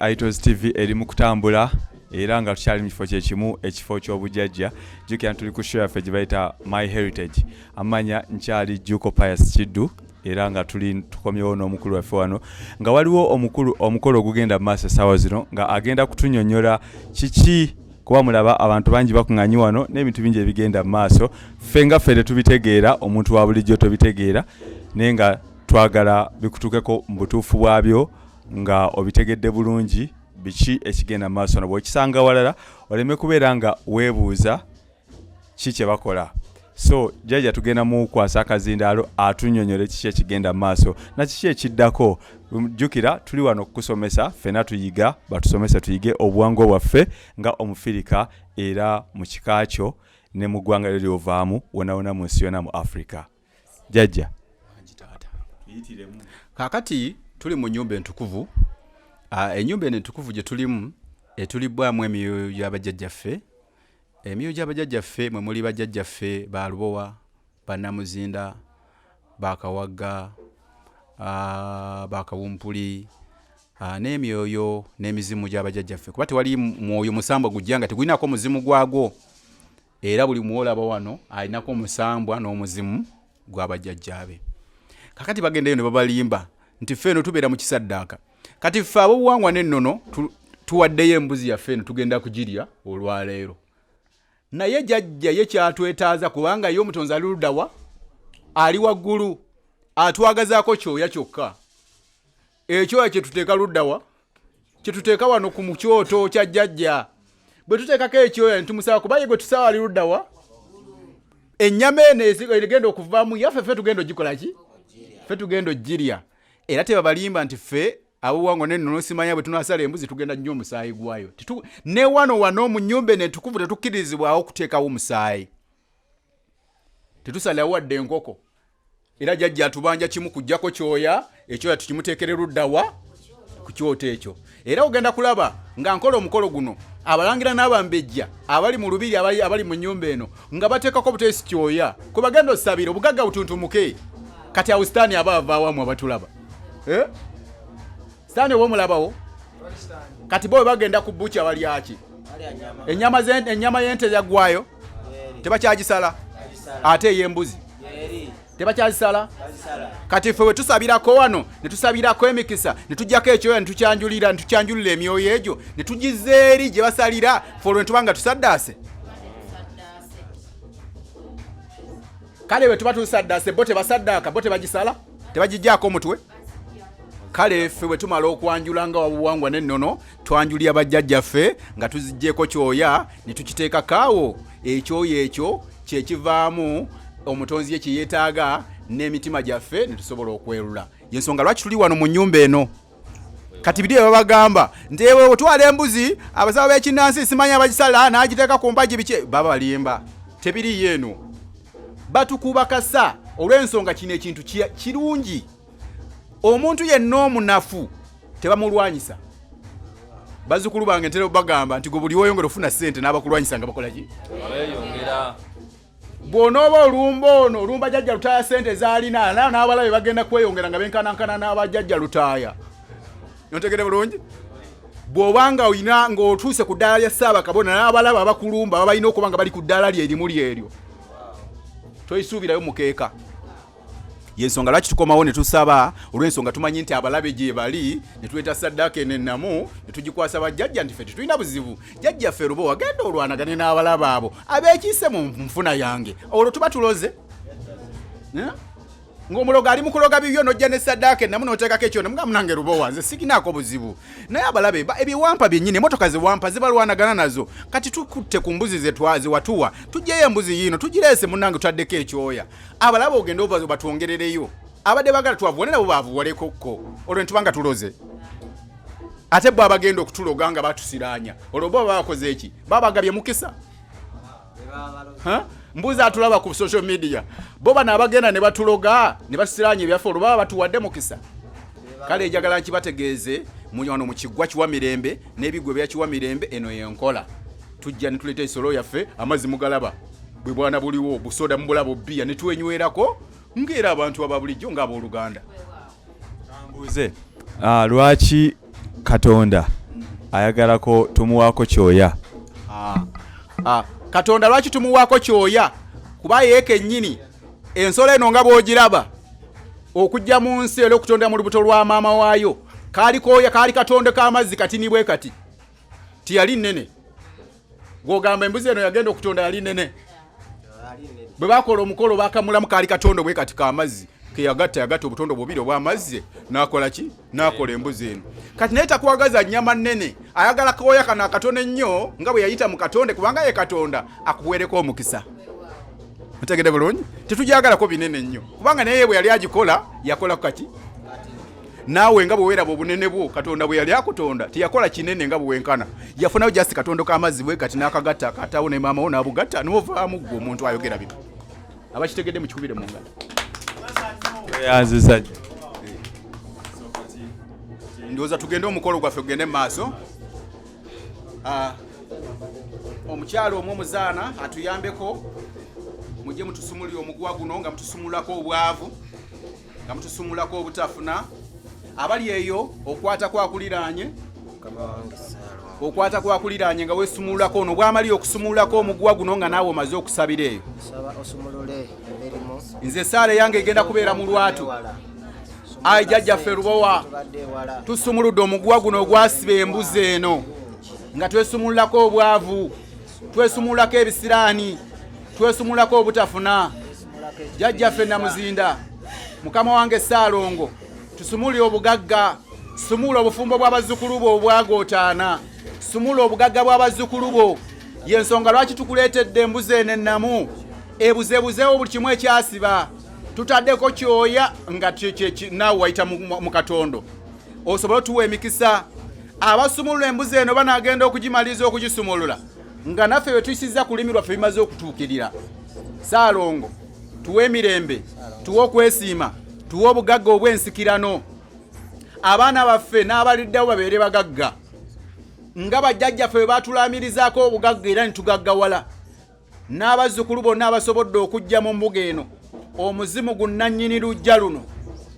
Itos TV eri mu kutambula era nga tukyali mu kifo kyekimu ekifo ky'obujjajja jjukira tuli ku show yaffe gye bayita My Heritage amanya nkyali Juko Pius Kiddu era nga tukomyewo n'omukulu waffe wano nga waliwo omukolo ogugenda mu maaso essaawa zino nga agenda kutunnyonnyola kiki kuba mulaba abantu bangi bakuŋŋaanyi wano n'ebintu bingi ebigenda mu maaso ffe nga ffe tetubitegeera omuntu wa bulijjo tobitegeera naye nga twagala bikutukeko mu butuufu bwabyo nga obitegedde bulungi biki ekigenda maaso no bw'okisanga walala oleme kubeera nga weebuuza ki kye bakola so jjajja tugenda mu kwasa akazindaalo atunnyonnyole kiki ekigenda maaso na kiki ekiddako jjukira tuli wano okukusomesa ffena tuyiga batusomesa tuyige obuwangwa bwaffe nga omufirika era mu kika kyo ne mu ggwanga lyo lyovaamu wona mu nsi yonna mu Africa jjajja kakati tuli mu nnyumba entukuvu ennyumba eno entukuvu gye tulimu etulibwamu emyoyo gy'abajjajjaffe emyoyo gy'abajjajjaffe mwe muli bajjajjaffe ba Lubowa bannamuzinda bakawagga bakawumpuli n'emyoyo n'emizimu gy'abajjajjaffe kuba tewali mwoyo musambwa gujja nga tegulinako muzimu gwagwo era buli muwolaba wano alinako omusambwa n'omuzimu gw'abajjajjaabe kakati bagendeyo ne babalimba nti ffe eno tubeera mu kisaddaaka kati ffe ab'obuwangwa n'ennono tuwaddeyo embuzi yaffe eno tugenda kugirya olwaleero naye jjajja ye kyatwetaaza kubanga ye omutonzi ali luddawa ali waggulu atwagazaako kyoya kyokka ekyoya kye tuteeka luddawa kye tuteeka wano ku kyoto kya jjajja bwe tuteekako ekyoya ne tumusaba kuba ye gwe tusaba ali luddawa ennyama eno egenda okuvaamu yaffe ffe tugenda ogikola ki ffe tugenda ogirya era tebabalimba nti ffe ab'obuwangwa n'ennono simanya bwe tunaasala embuzi tugenda nnyo omusaayi gwayo ne wano mu nnyumba eno entukuvu tetukkirizibwawo okuteekawo omusaayi tetusalawo wadde enkoko era jjajja atubanja kimu kuggyako kyoya ekyoya tukimuteekere luddawa ku kyoto ekyo era ogenda kulaba nga nkola omukolo guno abalangira n'abambejja abali mu lubiri abali mu nnyumba eno nga bateekako buteesi kyoya kwe bagenda osabira obugagga butuntumuke kati awo sitaani aba avaawamu abatulaba sitaani oba omulabawo kati bo bagenda ku bukya balyaki ennyama y'ente yaggwayo tebakyagisala ate ey'embuzi tebakyazisala kati ffe we tusabirako wano ne tusabirako emikisa ne tujjako ekyoya ne tukyanjulira emyoyo egyo ne tugizza eri gye basalira ffe olwo ne tuba nga tusaddaase kale bwe tuba tusaddaase bo tebasaddaaka bo tebagisala tebagijjaako omutwe kale ffe bwe tumala okwanjula nga wabuwangwa n'ennono twanjulira bajjajjaffe nga tuziggyeko kyoya ne tukiteekako awo ekyoya ekyo kyekivaamu omutonzi ye kye yeetaaga n'emitima gyaffe ne tusobola okwerula yensonga lwaki tuli wano mu nnyumba eno kati biri babagamba nti ewe otwala embuzi abasawo b'ekinnansi simanya abagisala n'agiteeka ku mpagi biki babalimba tebiriyo eno batukuba kasa olw'ensonga kino ekintu kirungi omuntu yenna omunafu tebamulwanyisa bazzukulu bange ntera bagamba nti gwe buli woyongera ofuna ssente n'abakulwanyisa nga bakola ki bw'onooba olumba jjajja lutaaya ssente zaalina n'abalabe bagenda kweyongera nga benkanankana n'abajjajja lutaaya nontegere bulungi bw'obanga olina ng'otuuse ku ddaala lya ssaabakabona n'abalaba abakulumba baba balina okuba nga bali ku ddaala lyerimu lyeryo toyisuubirayo mukeeka yensonga lwaki tukomawo ne tusaba olw'ensonga tumanyi nti abalabe gye bali ne tuleeta saddaaka enennamu ne tugikwasa bajjajja nti ffe tetulina buzibu jjajjaffe Lubowa genda olwanagane n'abalaba abo abeekiise mu nfuna yange olwo tuba tuloze ng'omuloga ali mu kuloga bibyo n'ojja ne saddaaka ennamu n'oteekako ekyo ne mugamu nange Lubowa nze sikinaako buzibu naye abalabe ebiwampa byennyini emmotoka ziwampa zibalwanagana nazo kati tukutte ku mbuzi zewatuwa tujjeyo embuzi yiino tugireese munnange tutaddeko ekyoya abalabe ogenda ova batwongerereyo abadde bagala twavuwane nabo baavuwalekokko olwo ne tubanga tuloze ate bo abagenda okutuloga nga batusiraanya olwo bo baba bakoze eki baba bagabye mukisa mbuzi atulaba ku social media bo bano abagenda ne batuloga ne basiranye ebyaffe olwo baba batuwadde mukisa kale njagala nkibategeeze wano mu kiggwa kiwa mirembe n'ebigwe bya kiwa mirembe eno yenkola tujja ne tuleeta esolo yaffe amazzi mugalaba bwe bwana buliwo busoda mubulabo bbiya ne twenywerako ng'era abantu ababulijjo ng'abooluganda mbuze lwaki Katonda ayagalako tumuwaako kyoya. Katonda lwaki tumuwaako kyoya? Kuba yeeke nnyini ensolo eno nga bw'ogiraba okujja mu nsi era okutonda mu lubuto lwa maama waayo kaali kooya, kaali katonde k'amazzi katini bwe kati tiyali nnene. Gw'ogamba embuzi eno yagenda okutonda yali nnene. Bwe bakola omukolo bakamulamu kaali katonde bwe kati k'amazzi yagatta obutondo bubiri obw'amazzi n'akola ki? N'akola embuzi eno. Kati naye takwagaza nnyama nnene, ayagala kooya kano akatone ennyo nga bwe yayita mu katonde, kubanga ye katonda akuweereko omukisa. Mutegede bulungi? Tetujagalako binene nnyo kubanga naye bwe yali agikola yakola kati. Naawe nga bwe weeraba obunene bwo katonda bwe yali akutonda tiyakola kinene nga bwe wenkana. Yafunayo just katondo k'amazzi bwe kati n'akagatta akatawo ne maama wo n'abugatta n'ovaamu gwe omuntu ayogera bino. Abakitegedde mukikubire mu ngalo. Ndowooza tugende omukolo gwaffe gugende mu maaso. Omukyalo omwo omuzaana atuyambeko mujje mutusumulire omuguwa guno nga mutusumulako obwavu, nga mutusumulako obutafuna. Abali eyo okwata kwakuliraanye, okwata kwakuliraanye nga weesumulako ono bw'amali okusumulako omuguwa guno nga naawe omaze okusabira eyo. Nze esaala yange egenda kubeera mu lwatu. Ayi jjajjaffe Lubowa, tusumuludde omuguwa guno ogwasiba embuzi eno nga twesumulako obwavu, twesumulako ebisiraani, twesumulako obutafuna. Jjajjaffe Namuzinda, mukama wange Ssaalongo, tusumulire obugagga, sumula obufumbo bw'abazzukulu bo obwagootaana, sumula obugagga bw'abazzukulu bo. Y'ensonga lwaki tukuleetedde embuzi eno ennamu ebuzebuzeewo buli kimu ekyasiba. Tutaddeko kyoya nga naawe wayita mu katondo osobole tuwa emikisa. Abasumulula embuzi eno banaagenda okugimaliza okugisumulula nga naffe bwe tuyisiza ku lulimi lwaffe bimaze okutuukirira. Ssaalongo, tuwe emirembe, tuwe okwesiima, tuwe obugagga obw'ensikirano. Abaana baffe n'abaliddewo babeere bagagga nga bajjajjaffe bwe baatulaamirizaako obugagga era nitugaggawala. N'abazzukulu bonna abasobodde okujja mu mbuga eno, omuzimu gunnannyini lujja luno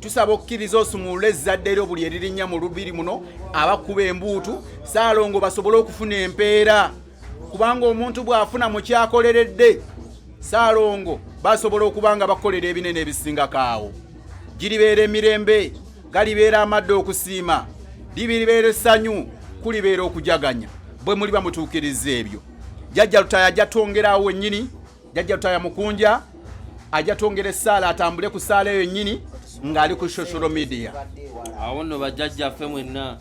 tusaba okkiriza osumulule ezzadde eryo buli eririnnya mu lubiri muno abakuba embuutu. Ssaalongo basobole okufuna empeera, kubanga omuntu bw'afuna mu kyakoleredde Ssaalongo basobola okuba nga bakolera ebinene ebisingako awo. Giribeera emirembe, galibeera amadde okusiima, libibeera essanyu, kulibeera okujaganya bwe muli bamutuukiriza ebyo. Jjajja Lutaya ajja twongerawo wennyini, Jjajja Lutaya Mukunja ajja twongera essaala atambule ku ssaala eyo nnyini ng'ali ku social media. Awo nno bajjajjaffe mwenna,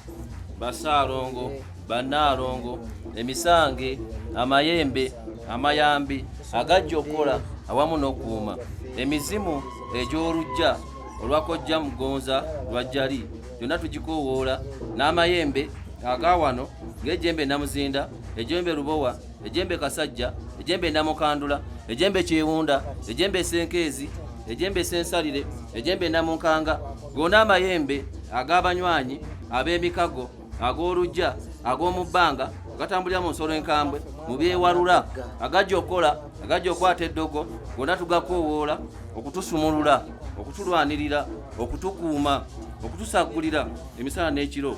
Bassaalongo, Bannaalongo, Emisange, Amayembe, Amayambi, Agajjokola awamu n'okuuma. Emizimu egy'olujja olwakojja Mugonza Lwajjali gyonna tugikoowoola, n'amayembe agawano ng'ejjembe Namuzinda, ejjembe Lubowa, ejjembe Kasajja, ejjembe Namukandula, ejjembe Kyewunda, ejjembe Senkeezi, ejjembe Sensalire, ejjembe Namunkanga, gonna amayembe ag'abanywanyi, ab'emikago, ag'olujja, ag'omubbanga agatambulira mu nsolo enkambwe, mu byewalula, agajjokola, agajjokwata eddogo, gonna tugakoowoola okutusumulula, okutulwanirira, okutukuuma, okutusaggulira emisana n'ekiro,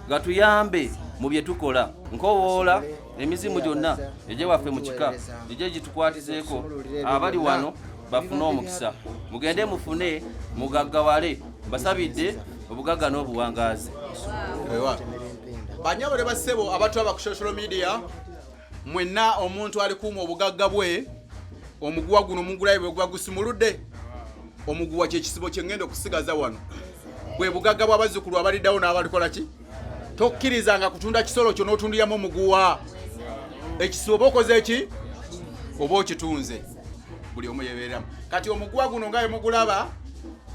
gatuyambe mu bye tukola. Nkowoola emizimu gyonna egye waffe mu kika egye gitukwatizeeko, abali wano bafune omukisa, mugende mufune mugaggawale. Mbasabidde obugagga n'obuwangaazi. Banyabale bassebo abatwaba ku social media, mwenna omuntu alikuuma obugagga bwe, omuguwa guno mugulayo bwe guba gusumuludde. Omuguwa kyekisibo kye ngenda okusigaza wano bwe bugagga bw'abazzukulu abaliddawo n'abalikola ki. Tokkirizanga kutunda kisolo kyo n'otundiramu omuguwa. Ekisibo oba okoze eki oba okitunze, buli omu yebeeramu. Kati omuguwa guno nga mugulaba,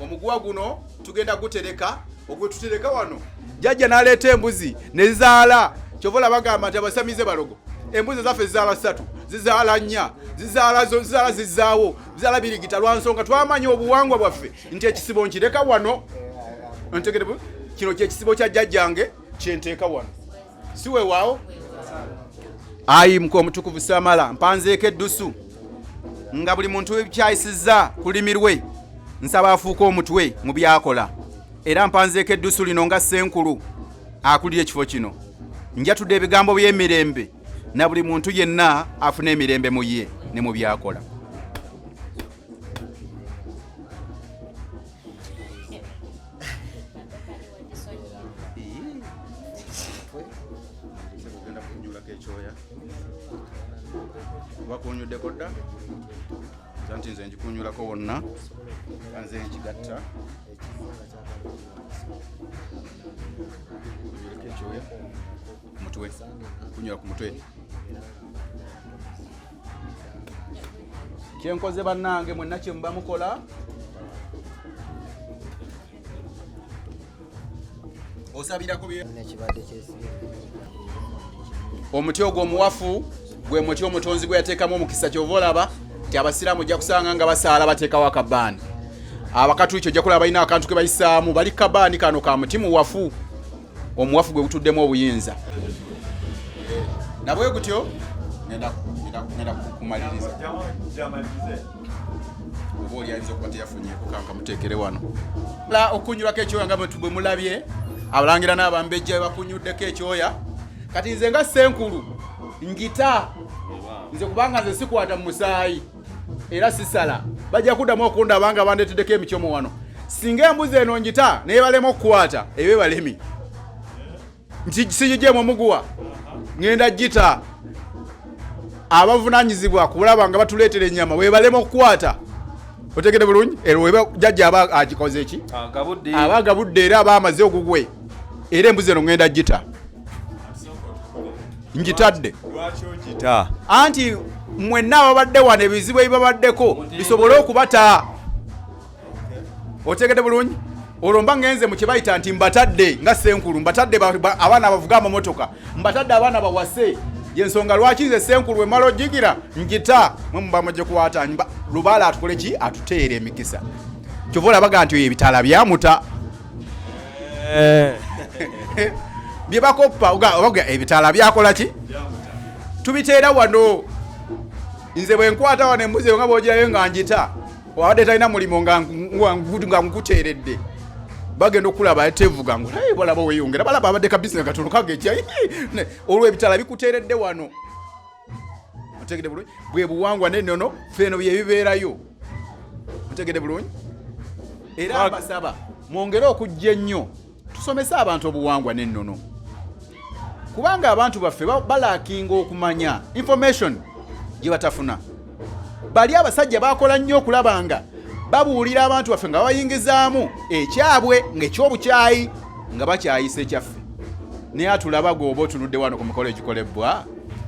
omuguwa guno tugenda gutereka, ogwe tutereka wano. Jjajja n'aleeta embuzi ne zizaala, kyovola bagamba nti abasamize balogo. Embuzi zaffe zizaala 3, zizaala 4, zizaala zizaawo, zizaala birigita lwa nsonga twamanya obuwangwa bwaffe nti ekisibo nkireka wano. Ntegerebu kino kyekisibo kya jjajjange kyenteeka wano. Si weewaawo? Ayi mko omutukuvu Samala, mpanzeeko eddusu nga buli muntu kyayisizza kulimirwe, nsaba afuuka omutwe mu byakola. Era mpanzeeko eddusu lino nga Ssenkulu akulira ekifo kino. njatudde ebigambo by'emirembe na buli muntu yenna afuna emirembe mu ye ne mu byakola. Bakunyuddeko dda nti nze njikunyulako wonna nze nkigatta ekyoya mutwe kunyula ku mutwe kyenkoze bannange mwenna kyemuba mukola osabirako omuti ogwo omuwafu gwe muti omutonzi gwe yateekamu omukisa kyova olaba nti abasiraamu ojja kusanga nga basaala bateekawo akabaani. Abakatuliki ojja kulaba balina akantu ke bayisaamu bali kabaani kano ka muti muwafu, omuwafu gwe gutuddemu obuyinza. Nabwe gutyo ngenda kumaliriza oba oli ayinza okuba teyafunyeeko kanka muteekere wano okunyulako ekyoya nga bwe mulabye abalangira n'abambejja bakunyuddeko ekyoya. Kati nze nga Senkulu ngita nze kubanga nze sikwata mu musaayi era sisala bajja kuddamu okundaba nga bandeeteddeko emikyomo wano. Singa embuzi eno ngita naye balema okukwata ebe balemi sigigyemu omuguwa ngenda gita abavunaanyizibwa kulaba nga batuleetera ennyama we balema okukwata. Otegede bulungi ero weba jjajja aba agikoze eki aba agabudde era aba amaze ogugwe era embuzi eno ngenda gita njitadde anti mwenna ababadde wano ebizibu ebibabaddeko bisobole okubata. Otegede bulungi olwo mba ngenze mu kyebayita nti mbatadde nga Senkulu, mbatadde abaana abavuga amamotoka, mbatadde abaana bawase. Yensonga lwaki nze Senkulu wemala ogigira njita mwe muba mujje kuwata lubaala atukole ki atuteere emikisa. Kyova olabaga nti ebitaala byamuta bye bakoppa obaga ebitaala byakola ki tubiteera wano. Nze bwe nkwata wano embuzi nga bwogirayo nga njita wadde talina mulimo nga nkuteeredde bagenda okulaba tevuga ngo balaba weyongera balaba abadde kabisina katono kagejja olwo ebitaala bikuteeredde wano. Otegede bulungi bwe buwangwa n'ennono feno bye bibeerayo. Otegede bulungi era abasaba mwongere okujja ennyo tusomese abantu obuwangwa n'ennono kubanga abantu baffe balaakinga okumanya information gye batafuna. Bali abasajja bakola nnyo okulabanga babuulira abantu baffe nga bayingizaamu ekyabwe ng'ekyobukyayi nga bakyayisa ekyaffe. Naye atulaba gwoba otunudde wano ku mikolo egikolebwa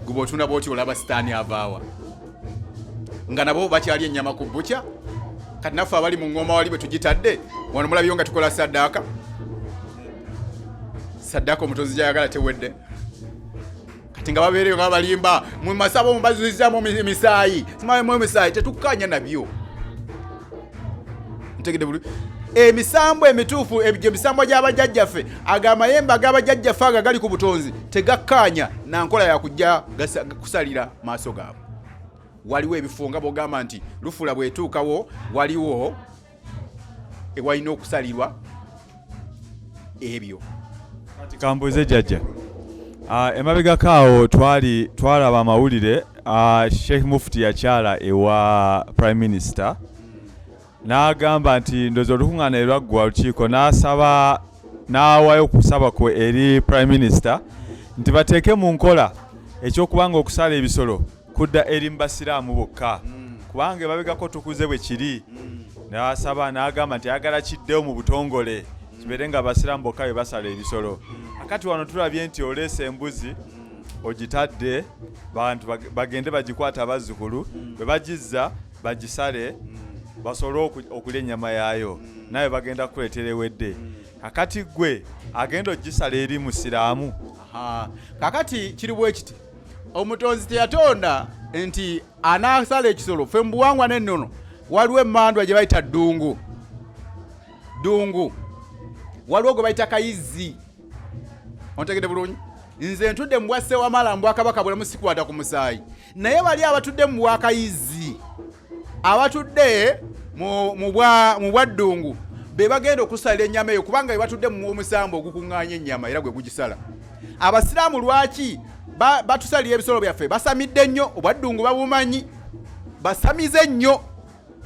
guba otuna bwoti olaba sitaani avaawa nga nabo bakyali ennyama ku bukya. Kati naffe abali mu ngoma wali bwe tugitadde wano mulabyo nga tukola saddaaka omutonzi gyayagala tewedde. Kati nga babeereyo nga balimba mu masabo mubazizaamu emisaayi simamu emisaayi tetukkanya nabyo. Ntegede bulu emisambo emituufu emisambo gy'abajjajjaffe agamayembe ag'abajjajjaffe aga gali ku butonzi tegakkanya na nkola yakujja kusalira maaso gaabwe. Waliwo ebifo nga bw'ogamba nti lufula bwetuukawo waliwo ewalina okusalirwa ebyo. Kati kambuze jjajja emabegako awo twalaba amawulire Sheikh Mufti yakyala ewa Prime Minister n'agamba nti ndozo olukuŋŋaana lwaggwa lukiiko n'awaayo okusaba kwe eri Prime Minister nti bateeke mu nkola ekyokubanga okusala ebisolo kudda eri mu basiraamu bokka kubanga emabegako tukuze bwe kiri. N'asaba n'agamba nti ayagala kiddewo mu butongole kibeere nga abasiraamu bokka be basala ebisolo. Akati wano tulabye nti oleese embuzi ogitadde bantu bagende bagikwata abazzukulu bwe bagizza bagisale basobole okulya ennyama yaayo naye bagenda kukuleetera ewedde. Akati gwe agenda ogisala eri musiraamu. Kakati kiri bwe kiti omutonzi teyatonda nti anaasala ekisolo ffe mu buwangwa n'ennono waliwo emmandwa gye bayita ddungu waliwo gwe bayita kayizzi. Ontegede bulungi nze ntudde mu bwasse wamala mu Bwakabaka bulamu sikwata ku musaayi naye bali abatudde mu bwakayizzi abatudde mu bwaddungu be bagenda okusalira ennyama eyo kubanga be batudde mu omusambo ogukuŋŋaanya ennyama era gwe gugisala. abasiraamu lwaki batusalira ebisolo byaffe basamidde nnyo obwaddungu babumanyi basamize nnyo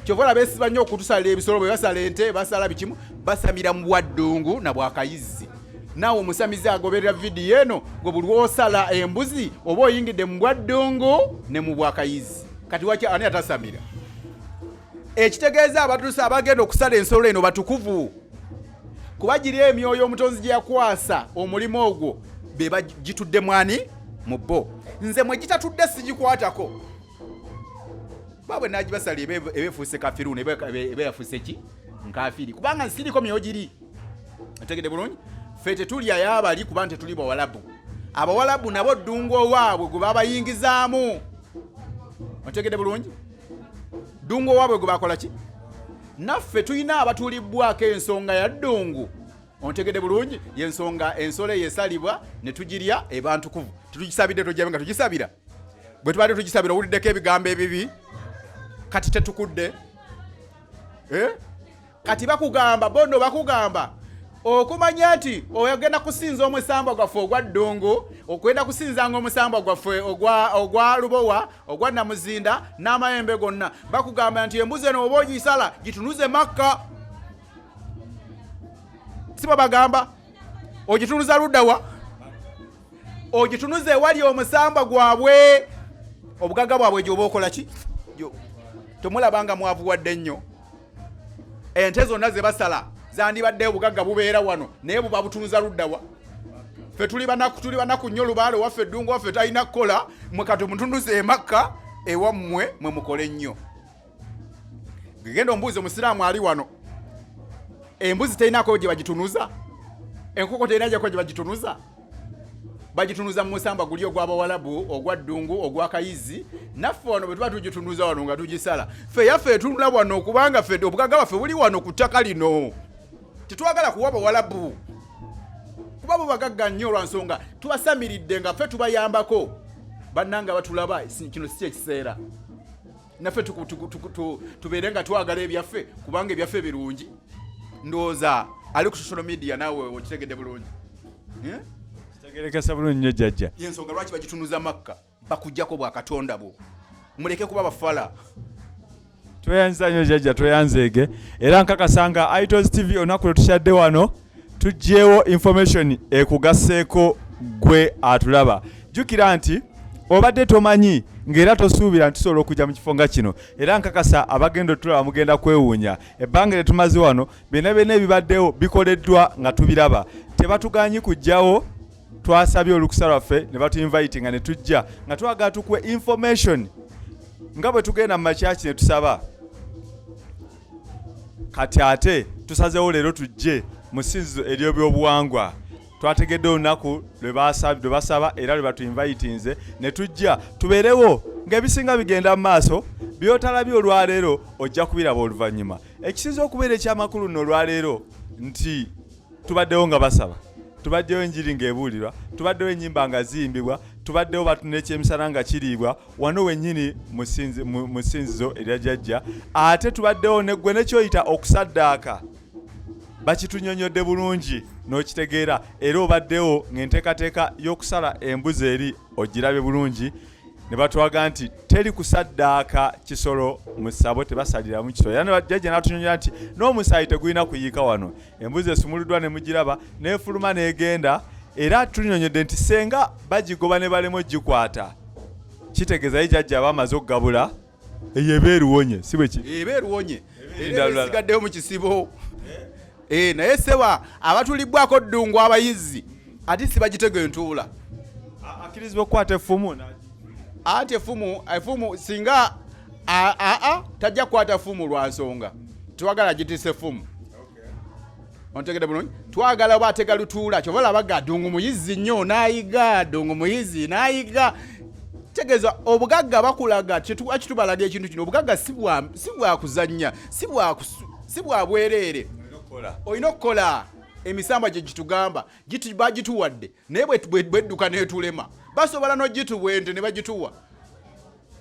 kyovola beesiba nnyo okutusalira ebisolo bwe basala ente basala bikimu basamira mu bwaddungu na bwakayizzi naawe omusamizi agoberera vidiyo eno gwe buli lwosala embuzi oba oyingidde mu bwaddungu ne mu bwakayizzi kati waki ani atasamira ekitegeeza abatuusa abagenda okusala ensolo eno batukuvu kuba giri emyoyo omutonzi gye yakwasa omulimu ogwo be bagitudde mwani mu bo nze mwe gitatudde sigikwatako babwe nagibasala ebefuuse kafiruuni ebe yafuuse ki nkafiri kubanga nsiriko myoyo giri otegedde bulungi ffe tetulyayo abali kuba tetuli bawalabu abawalabu nabo ddungu owaabwe gwe babayingizaamu otegedde bulungi ddungu owaabwe gwe bakola ki naffe tulina abatulibbwako ensonga ya ddungu ontegedde bulungi yensonga ensolo eyesalibwa ne tugirya ebantukuvu tugisabidde tojjabe nga tugisabira bwe tubadde tugisabira owuliddeko ebigambo ebibi kati tetukudde kati bakugamba bondo bakugamba okumanya nti oyagenda kusinza omusambwa gwaffe ogwa ddungu okwenda kusinzanga omusambwa gwaffe ogwa lubowa ogwa namuzinda n'amayembe gonna bakugamba nti embuzi eno oba ogisala gitunuze Makka siba bagamba ogitunuza luddawa ogitunuze ewali omusambwa gwabwe obugagga bwabwe gyoba okola ki tomulabanga mwavu wadde nnyo ente zonna ze basala zandibadde obugagga bubeera wano naye buba butunuza luddawa ffe tuli banaku nnyo lubaale waffe eddungu waffe talina kukola mwe kati mutunuze Makka ewammwe mwe mukole nnyo genda ombuuzi omusiraamu ali wano embuzi terinako gye bagitunuza enkoko terinako gye bagitunuza mu musamba guli ogw'abawalabu ogwa ddungu ogwa kayizi naffe wano bwe tuba tugitunuza wano nga tugisala ffe yaffe etunula wano kubanga ffe obugagga bwaffe buli wano ku ttaka lino tetwagala kuwa bawalabu kuba bubagagga nnyo olwansonga tubasamiridde nga ffe tubayambako bannanga batulaba kino si kyekiseera naffe tubeere nga twagala ebyaffe kubanga ebyaffe birungi ndowooza ali ku social media naawe okitegedde bulungi kitegerekesa bulungi nnyo jjajja yensonga lwaki bagitunuza Makka bakujjako bwa Katonda bo muleke kuba bafala tweyanza nnyo jjajja tweyanzeege era nkakasanga iToz TV olunaku lwe tukyadde wano tuggyeewo information ekugasseeko gwe atulaba jjukira nti obadde tomanyi ng'era tosuubira nti tusobola okujja mu kifo nga kino era nkakasa abagenda otulaba mugenda kwewuunya ebbanga lye tumaze wano byonna ebibaddewo bikoleddwa nga tubiraba tebatuganyi kujjawo twasabye olukusa lwaffe ne batuinvitinga ne tujja nga twagala tukuwe information nga bwe tugenda mu makyaki ne tusaba kati ate tusazeewo leero tujje mu ssinzizo ery'ebyobuwangwa twategedde olunaku lwe basaba era lwe batuinvitinze ne tujja tubeerewo ng'ebisinga bigenda mu maaso by'otalabye olwaleero ojja kubiraba oluvannyuma ekisinza okubeera ekyamakulu nno olwaleero nti tubaddewo nga basaba tubaddewo enjiri ng'ebuulirwa tubaddewo ennyimba nga ziyimbibwa tubaddewo batunula ekyemisana nga kiriibwa wano wennyini mu ssinzizo erya jjajja ate tubaddewo neggwe nekyoyita okusaddaaka bakitunyonyodde bulungi n'okitegeera era obaddewo ng'enteekateeka y'okusala embuzi eri ogirabye bulungi ne batwaga nti teri kusaddaaka kisolo mu ssabo tebasaliramu kisolo era jjajja n'atunyonyola nti n'omusaayi tegulina kuyiika wano embuzi esumuluddwa ne mugiraba n'efuluma n'egenda era tunyonyodde nti senga bagigoba ne balema ogikwata kitegeeza ye jjajja bamaze okugabula eyo eba eruwonye si bwe kiri eba eruwonye era esigaddeyo mu kisibo naye seba abatulibbwako ddungu abayizi ati si bagitego entuula akkirizibwa okukwata effumu ati effumu singa tajja kukwata effumu lwa nsonga twagala gitisa effumu ontegedde bulungi twagala oba atega lutuula kyova labaga ddungu muyizi nnyo n'ayiga ddungu muyizi n'ayiga tegeeza obugagga bakulaga kitubalaga ekintu kino obugagga si bwa kuzannya si bwa bwereere olina okukola emisamba gye gitugamba bagituwadde naye bwedduka netulema basobola n'ogituwa ente ne bagituwa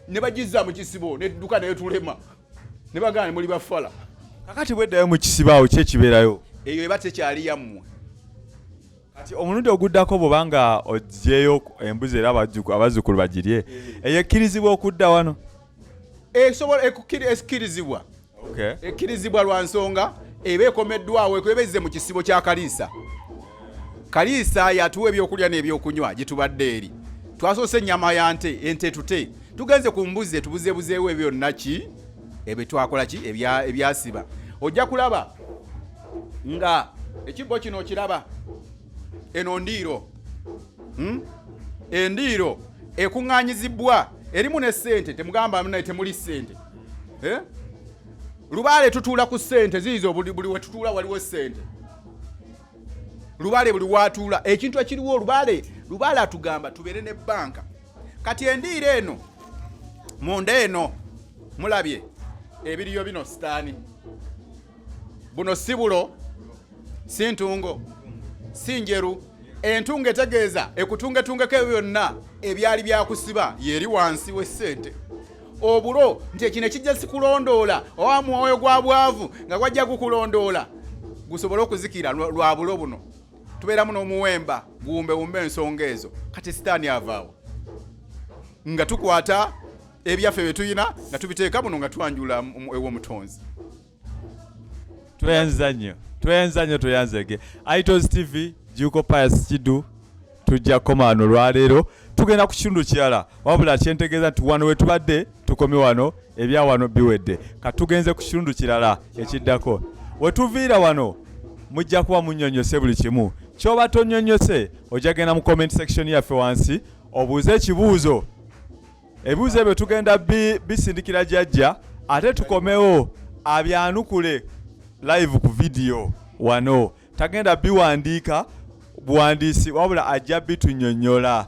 ne bagizza mu kisibo nedduka netulema ne bagana muli bafala kakati bweddayo mu kisibo awo kyekibeerayo eyo eba tekyali yammwe omulundi oguddako bwobanga oggyeyo embuzi era abazzukulu bagirye eyekkirizibwa okudda wano ekkirizibwa ekkirizibwa lwa nsonga eba ekomeddwawo ekwebezze mu kisibo kya kaliisa. Kaliisa yatuwa ebyokulya n'ebyokunywa gitubadde eri. Twasoose ennyama ya ente tute tugenze ku mbuzi etubuzeebuzeewo ebyonna ki ebyo twakola ki ebyasiba. Ojja kulaba nga ekibbo kino okiraba eno ndiiro endiiro ekuŋŋaanyizibwa erimu ne ssente temugamba naye temuli ssente lubaale tutuula ku ssente ziizo buli we tutuula waliwo ssente lubaale buli watuula ekintu ekiriwo lubaale atugamba tubeere ne banka kati endiiro eno munda eno mulabye ebiriyo bino sitaani buno si bulo si ntungo si njeru entungo etegeeza ekutungetungeko ebyo byonna ebyali byakusiba yeri wansi w'essente obulo nti ekino ekijja sikulondoola owa mwoyo gwa bwavu nga gwajja kukulondoola gusobole okuzikira lwa bulo buno tubeeramu n'omuwemba guwumbewumba ensonga ezo kati sitaani avaawo nga tukwata ebyaffe bye tuyina nga tubiteeka muno nga twanjula ew'omutonzi. tweyanza nnyo tweyanzege Itos TV Juko Pius Kiddu tujja koma olwaleero tugenda ku kitundu kirala wabula kyentegeeza nti wano we tubadde tukomye wano ebya wano biwedde katugenze ku kitundu kirala ekiddako we tuviira wano mujja kuba munnyonnyose buli kimu ky'oba tonnyonnyose ojja genda mu comment section yaffe wansi obuuze ekibuuzo ebibuuzo ebyo tugenda bisindikira jjajja ate tukomewo abyanukule live ku video wano tagenda biwandiika buwandiisi wabula ajja bitunnyonnyola